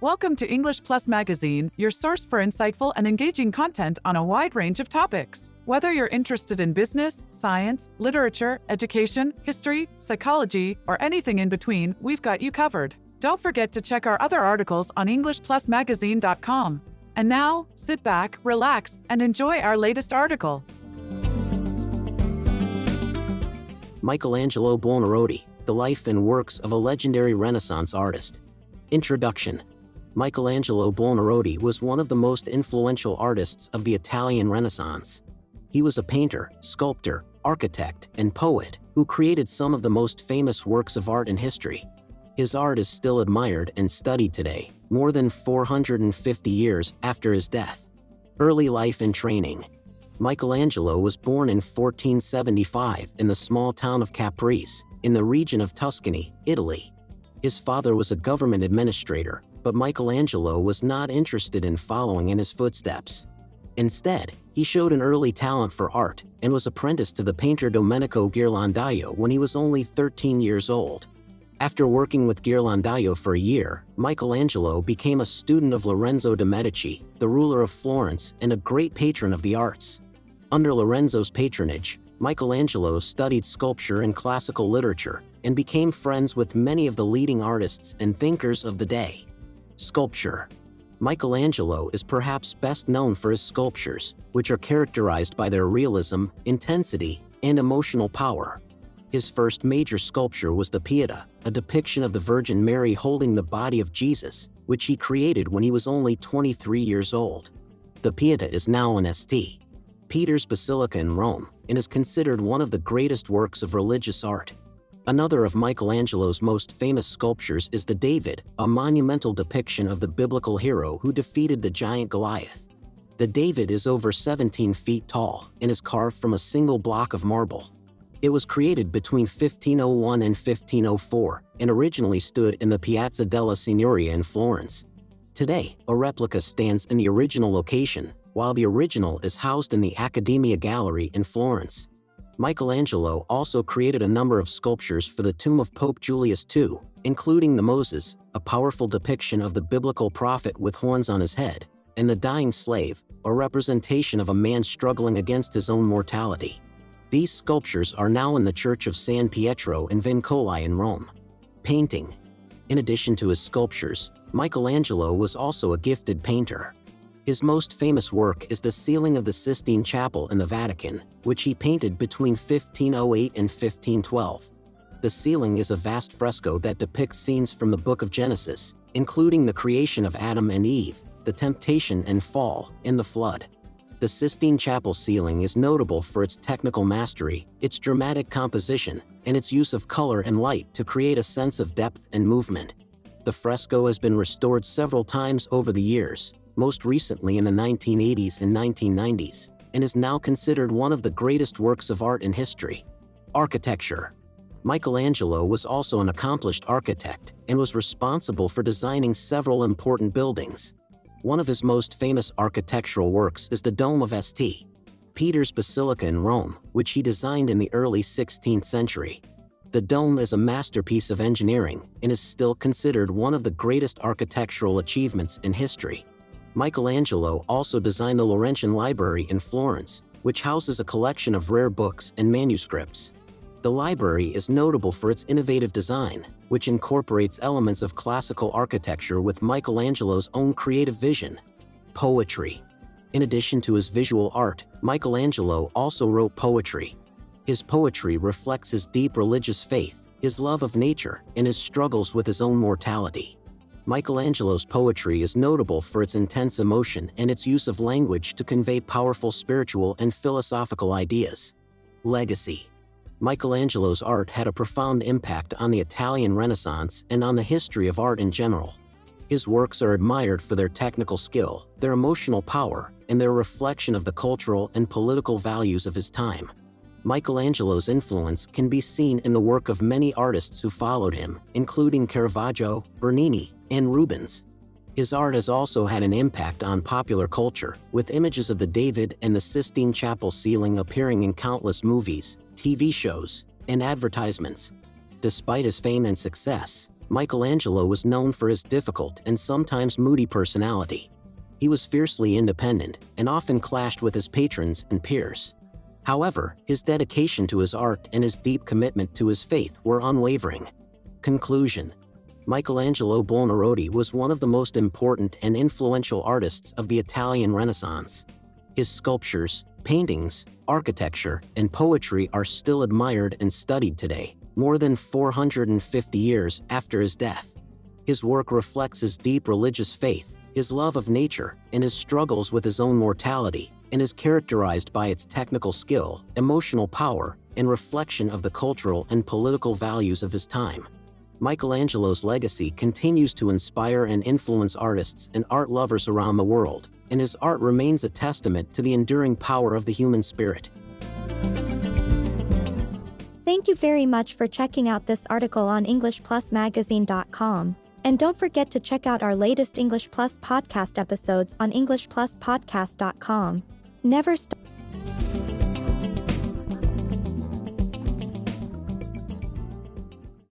Welcome to English Plus Magazine, your source for insightful and engaging content on a wide range of topics. Whether you're interested in business, science, literature, education, history, psychology, or anything in between, we've got you covered. Don't forget to check our other articles on EnglishPlusMagazine.com. And now, sit back, relax, and enjoy our latest article. Michelangelo Buonarroti, the life and works of a legendary Renaissance artist. Introduction. Michelangelo Buonarroti was one of the most influential artists of the Italian Renaissance. He was a painter, sculptor, architect, and poet who created some of the most famous works of art in history. His art is still admired and studied today, more than 450 years after his death. Early life and training. Michelangelo was born in 1475 in the small town of Caprese, in the region of Tuscany, Italy. His father was a government administrator, but Michelangelo was not interested in following in his footsteps. Instead, he showed an early talent for art and was apprenticed to the painter Domenico Ghirlandaio when he was only 13 years old. After working with Ghirlandaio for a year, Michelangelo became a student of Lorenzo de' Medici, the ruler of Florence and a great patron of the arts. Under Lorenzo's patronage, Michelangelo studied sculpture and classical literature and became friends with many of the leading artists and thinkers of the day. Sculpture. Michelangelo is perhaps best known for his sculptures, which are characterized by their realism, intensity, and emotional power. His first major sculpture was the Pieta, a depiction of the Virgin Mary holding the body of Jesus, which he created when he was only 23 years old. The Pieta is now in St. Peter's Basilica in Rome and is considered one of the greatest works of religious art. Another of Michelangelo's most famous sculptures is the David, a monumental depiction of the biblical hero who defeated the giant Goliath. The David is over 17 feet tall and is carved from a single block of marble. It was created between 1501 and 1504 and originally stood in the Piazza della Signoria in Florence. Today, a replica stands in the original location, while the original is housed in the Accademia Gallery in Florence. Michelangelo also created a number of sculptures for the tomb of Pope Julius II, including the Moses, a powerful depiction of the biblical prophet with horns on his head, and the dying slave, a representation of a man struggling against his own mortality. These sculptures are now in the Church of San Pietro in Vincoli in Rome. Painting. In addition to his sculptures, Michelangelo was also a gifted painter. His most famous work is the ceiling of the Sistine Chapel in the Vatican, which he painted between 1508 and 1512. The ceiling is a vast fresco that depicts scenes from the Book of Genesis, including the creation of Adam and Eve, the temptation and fall, and the flood. The Sistine Chapel ceiling is notable for its technical mastery, its dramatic composition, and its use of color and light to create a sense of depth and movement. The fresco has been restored several times over the years, most recently in the 1980s and 1990s, and is now considered one of the greatest works of art in history. Architecture. Michelangelo was also an accomplished architect and was responsible for designing several important buildings. One of his most famous architectural works is the Dome of St. Peter's Basilica in Rome, which he designed in the early 16th century. The dome is a masterpiece of engineering and is still considered one of the greatest architectural achievements in history. Michelangelo also designed the Laurentian Library in Florence, which houses a collection of rare books and manuscripts. The library is notable for its innovative design, which incorporates elements of classical architecture with Michelangelo's own creative vision. Poetry. In addition to his visual art, Michelangelo also wrote poetry. His poetry reflects his deep religious faith, his love of nature, and his struggles with his own mortality. Michelangelo's poetry is notable for its intense emotion and its use of language to convey powerful spiritual and philosophical ideas. Legacy. Michelangelo's art had a profound impact on the Italian Renaissance and on the history of art in general. His works are admired for their technical skill, their emotional power, and their reflection of the cultural and political values of his time. Michelangelo's influence can be seen in the work of many artists who followed him, including Caravaggio, Bernini, and Rubens. His art has also had an impact on popular culture, with images of the David and the Sistine Chapel ceiling appearing in countless movies, TV shows, and advertisements. Despite his fame and success, Michelangelo was known for his difficult and sometimes moody personality. He was fiercely independent and often clashed with his patrons and peers. However, his dedication to his art and his deep commitment to his faith were unwavering. Conclusion: Michelangelo Buonarroti was one of the most important and influential artists of the Italian Renaissance. His sculptures, paintings, architecture, and poetry are still admired and studied today, more than 450 years after his death. His work reflects his deep religious faith, his love of nature, and his struggles with his own mortality, and is characterized by its technical skill, emotional power, and reflection of the cultural and political values of his time. Michelangelo's legacy continues to inspire and influence artists and art lovers around the world, and his art remains a testament to the enduring power of the human spirit. Thank you very much for checking out this article on EnglishPlusMagazine.com. And don't forget to check out our latest English Plus podcast episodes on EnglishPlusPodcast.com. Never stop.